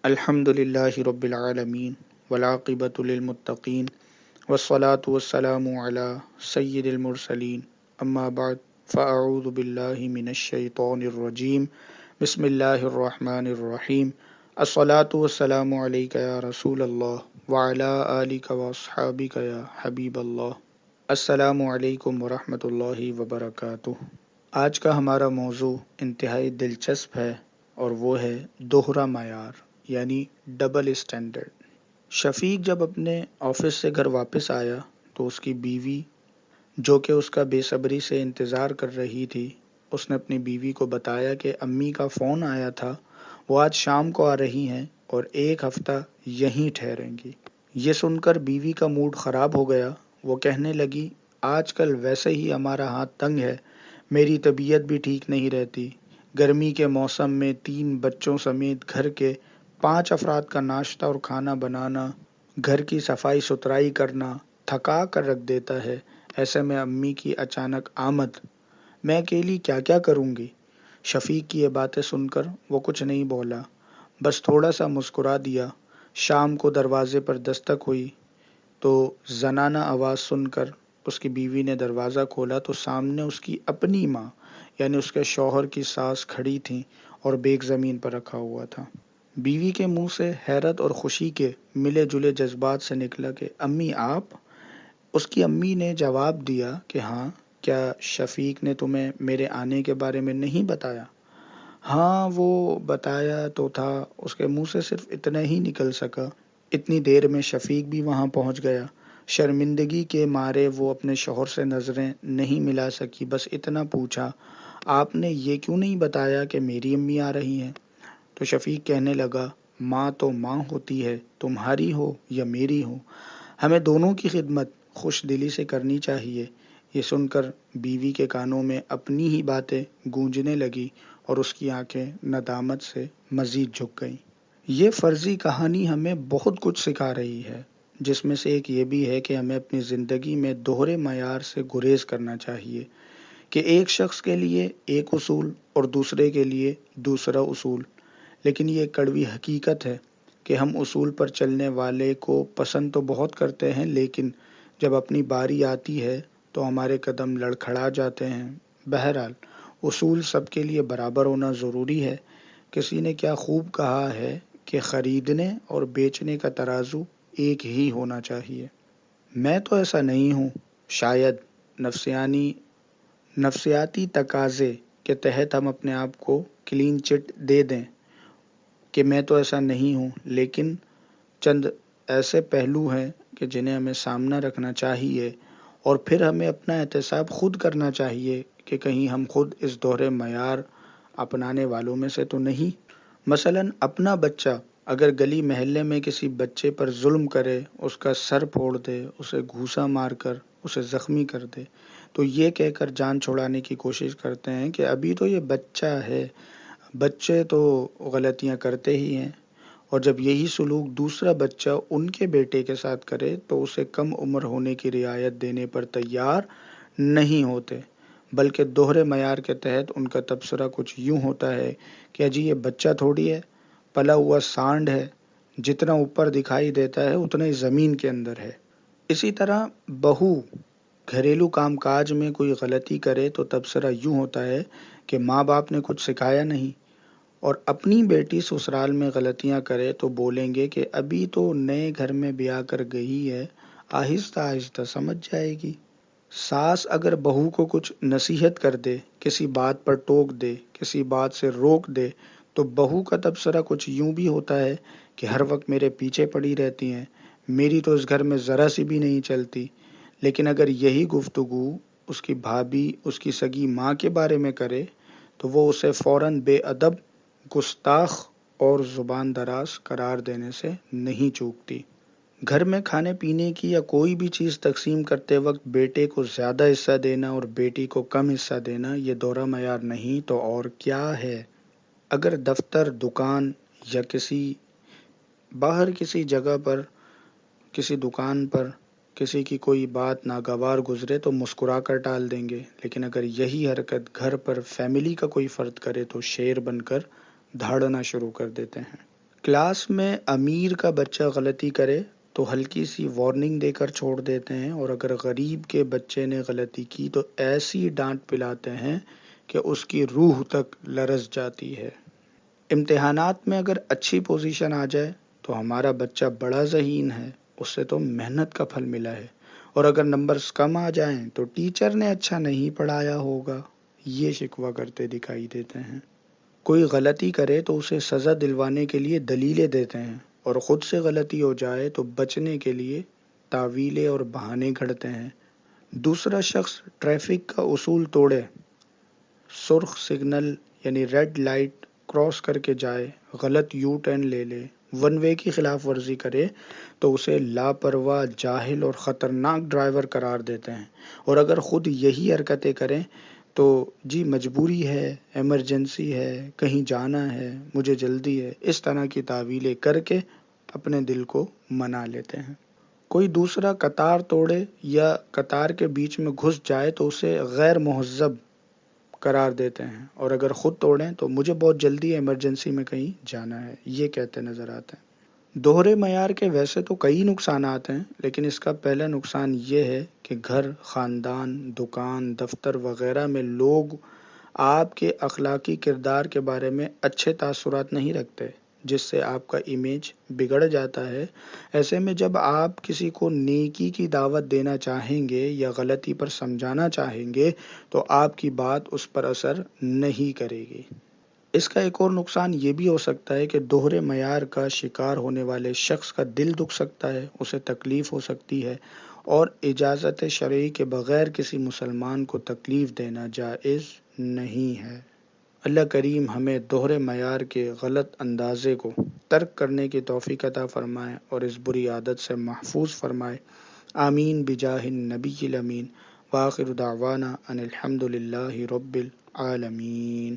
الحمد للہ رب العالمین والعاقبۃ للمتقین والصلاة والسلام علی سید المرسلین اما بعد فاعوذ باللہ من الشیطان الرجیم بسم اللہ الرحمن الرحیم الصلاة والسلام علیک یا رسول اللہ وعلی آلک واصحابک یا حبیب اللہ۔ السلام علیکم ورحمۃ اللہ وبرکاتہ۔ آج کا ہمارا موضوع انتہائی دلچسپ ہے اور وہ ہے دوہرا معیار یعنی ڈبل اسٹینڈرڈ۔ شفیق جب اپنے آفس سے گھر واپس آیا تو اس کی بیوی، جو کہ اس کا بے صبری سے انتظار کر رہی تھی، اس نے اپنی بیوی کو بتایا کہ امی کا فون آیا تھا، وہ آج شام کو آ رہی ہیں اور ایک ہفتہ یہیں ٹھہریں گی۔ یہ سن کر بیوی کا موڈ خراب ہو گیا۔ وہ کہنے لگی، آج کل ویسے ہی ہمارا ہاتھ تنگ ہے، میری طبیعت بھی ٹھیک نہیں رہتی، گرمی کے موسم میں 3 بچوں سمیت گھر کے 5 افراد کا ناشتہ اور کھانا بنانا، گھر کی صفائی ستھرائی کرنا تھکا کر رکھ دیتا ہے، ایسے میں امی کی اچانک آمد، میں اکیلی کیا کیا کروں گی۔ شفیق کی یہ باتیں سن کر وہ کچھ نہیں بولا، بس تھوڑا سا مسکرا دیا۔ شام کو دروازے پر دستک ہوئی تو زنانہ آواز سن کر اس کی بیوی نے دروازہ کھولا تو سامنے اس کی اپنی ماں یعنی اس کے شوہر کی ساس کھڑی تھیں اور بیگ زمین پر رکھا ہوا تھا۔ بیوی کے منہ سے حیرت اور خوشی کے ملے جلے جذبات سے نکلا کہ امی آپ؟ اس کی امی نے جواب دیا کہ ہاں، کیا شفیق نے تمہیں میرے آنے کے بارے میں نہیں بتایا؟ ہاں، وہ بتایا تو تھا، اس کے منہ سے صرف اتنا ہی نکل سکا۔ اتنی دیر میں شفیق بھی وہاں پہنچ گیا۔ شرمندگی کے مارے وہ اپنے شوہر سے نظریں نہیں ملا سکی، بس اتنا پوچھا، آپ نے یہ کیوں نہیں بتایا کہ میری امی آ رہی ہیں؟ تو شفیق کہنے لگا، ماں تو ماں ہوتی ہے، تمہاری ہو یا میری ہو، ہمیں دونوں کی خدمت خوش دلی سے کرنی چاہیے۔ یہ سن کر بیوی کے کانوں میں اپنی ہی باتیں گونجنے لگی اور اس کی آنکھیں ندامت سے مزید جھک گئیں۔ یہ فرضی کہانی ہمیں بہت کچھ سکھا رہی ہے، جس میں سے ایک یہ بھی ہے کہ ہمیں اپنی زندگی میں دوہرے معیار سے گریز کرنا چاہیے کہ ایک شخص کے لیے ایک اصول اور دوسرے کے لیے دوسرا اصول، لیکن یہ کڑوی حقیقت ہے کہ ہم اصول پر چلنے والے کو پسند تو بہت کرتے ہیں، لیکن جب اپنی باری آتی ہے تو ہمارے قدم لڑکھڑا جاتے ہیں۔ بہرحال اصول سب کے لیے برابر ہونا ضروری ہے۔ کسی نے کیا خوب کہا ہے کہ خریدنے اور بیچنے کا ترازو ایک ہی ہونا چاہیے۔ میں تو ایسا نہیں ہوں، شاید نفسیاتی تقاضے کے تحت ہم اپنے آپ کو کلین چٹ دے دیں کہ میں تو ایسا نہیں ہوں، لیکن چند ایسے پہلو ہیں کہ جنہیں ہمیں سامنا رکھنا چاہیے اور پھر ہمیں اپنا احتساب خود کرنا چاہیے کہ کہیں ہم خود اس دوہرے معیار اپنانے والوں میں سے تو نہیں۔ مثلاً اپنا بچہ اگر گلی محلے میں کسی بچے پر ظلم کرے، اس کا سر پھوڑ دے، اسے گھوسا مار کر اسے زخمی کر دے، تو یہ کہہ کر جان چھڑانے کی کوشش کرتے ہیں کہ ابھی تو یہ بچہ ہے، بچے تو غلطیاں کرتے ہی ہیں، اور جب یہی سلوک دوسرا بچہ ان کے بیٹے کے ساتھ کرے تو اسے کم عمر ہونے کی رعایت دینے پر تیار نہیں ہوتے، بلکہ دوہرے معیار کے تحت ان کا تبصرہ کچھ یوں ہوتا ہے کہ اجی یہ بچہ تھوڑی ہے، پلا ہوا سانڈ ہے، جتنا اوپر دکھائی دیتا ہے اتنا ہی زمین کے اندر ہے۔ اسی طرح بہو گھریلو کام کاج میں کوئی غلطی کرے تو تبصرہ یوں ہوتا ہے کہ ماں باپ نے کچھ سکھایا نہیں، اور اپنی بیٹی سسرال میں غلطیاں کرے تو بولیں گے کہ ابھی تو نئے گھر میں بیاہ کر گئی ہے، آہستہ آہستہ سمجھ جائے گی۔ ساس اگر بہو کو کچھ نصیحت کر دے، کسی بات پر ٹوک دے، کسی بات سے روک دے، تو بہو کا تبصرہ کچھ یوں بھی ہوتا ہے کہ ہر وقت میرے پیچھے پڑی رہتی ہیں، میری تو اس گھر میں ذرا سی بھی نہیں چلتی۔ لیکن اگر یہی گفتگو اس کی بھابھی اس کی سگی ماں کے بارے میں کرے تو وہ اسے فوراً بے ادب، گستاخ اور زبان دراز قرار دینے سے نہیں چوکتی۔ گھر میں کھانے پینے کی یا کوئی بھی چیز تقسیم کرتے وقت بیٹے کو زیادہ حصہ دینا اور بیٹی کو کم حصہ دینا یہ دوہرا معیار نہیں تو اور کیا ہے۔ اگر دفتر، دکان یا باہر کسی جگہ پر، کسی دکان پر کسی کی کوئی بات ناگوار گزرے تو مسکرا کر ٹال دیں گے، لیکن اگر یہی حرکت گھر پر فیملی کا کوئی فرد کرے تو شیر بن کر دھاڑنا شروع کر دیتے ہیں۔ کلاس میں امیر کا بچہ غلطی کرے تو ہلکی سی وارننگ دے کر چھوڑ دیتے ہیں، اور اگر غریب کے بچے نے غلطی کی تو ایسی ڈانٹ پلاتے ہیں کہ اس کی روح تک لرز جاتی ہے۔ امتحانات میں اگر اچھی پوزیشن آ جائے تو ہمارا بچہ بڑا ذہین ہے، اس سے تو محنت کا پھل ملا ہے، اور اگر نمبرز کم آ جائیں تو ٹیچر نے اچھا نہیں پڑھایا ہوگا، یہ شکوہ کرتے دکھائی دیتے ہیں۔ کوئی غلطی کرے تو اسے سزا دلوانے کے لیے دلیلیں دیتے ہیں، اور خود سے غلطی ہو جائے تو بچنے کے لیے تاویلیں اور بہانے گھڑتے ہیں۔ دوسرا شخص ٹریفک کا اصول توڑے، سرخ سگنل یعنی ریڈ لائٹ کراس کر کے جائے، غلط یو ٹرن لے لے، ون وے کی خلاف ورزی کرے تو اسے لاپرواہ، جاہل اور خطرناک ڈرائیور قرار دیتے ہیں، اور اگر خود یہی حرکتیں کریں تو جی مجبوری ہے، ایمرجنسی ہے، کہیں جانا ہے، مجھے جلدی ہے، اس طرح کی تعویلیں کر کے اپنے دل کو منا لیتے ہیں۔ کوئی دوسرا قطار توڑے یا قطار کے بیچ میں گھس جائے تو اسے غیر مہذب قرار دیتے ہیں، اور اگر خود توڑیں تو مجھے بہت جلدی ہے، ایمرجنسی میں کہیں جانا ہے، یہ کہتے نظر آتے ہیں۔ دوہرے معیار کے ویسے تو کئی نقصانات ہیں، لیکن اس کا پہلا نقصان یہ ہے کہ گھر، خاندان، دکان، دفتر وغیرہ میں لوگ آپ کے اخلاقی کردار کے بارے میں اچھے تاثرات نہیں رکھتے، جس سے آپ کا امیج بگڑ جاتا ہے۔ ایسے میں جب آپ کسی کو نیکی کی دعوت دینا چاہیں گے یا غلطی پر سمجھانا چاہیں گے تو آپ کی بات اس پر اثر نہیں کرے گی۔ اس کا ایک اور نقصان یہ بھی ہو سکتا ہے کہ دوہرے معیار کا شکار ہونے والے شخص کا دل دکھ سکتا ہے، اسے تکلیف ہو سکتی ہے، اور اجازت شرعی کے بغیر کسی مسلمان کو تکلیف دینا جائز نہیں ہے۔ اللہ کریم ہمیں دوہرے معیار کے غلط اندازے کو ترک کرنے کی توفیق عطا فرمائے اور اس بری عادت سے محفوظ فرمائے۔ آمین بجاہ النبی الامین، وآخر دعوانا ان الحمد للہ رب العالمین۔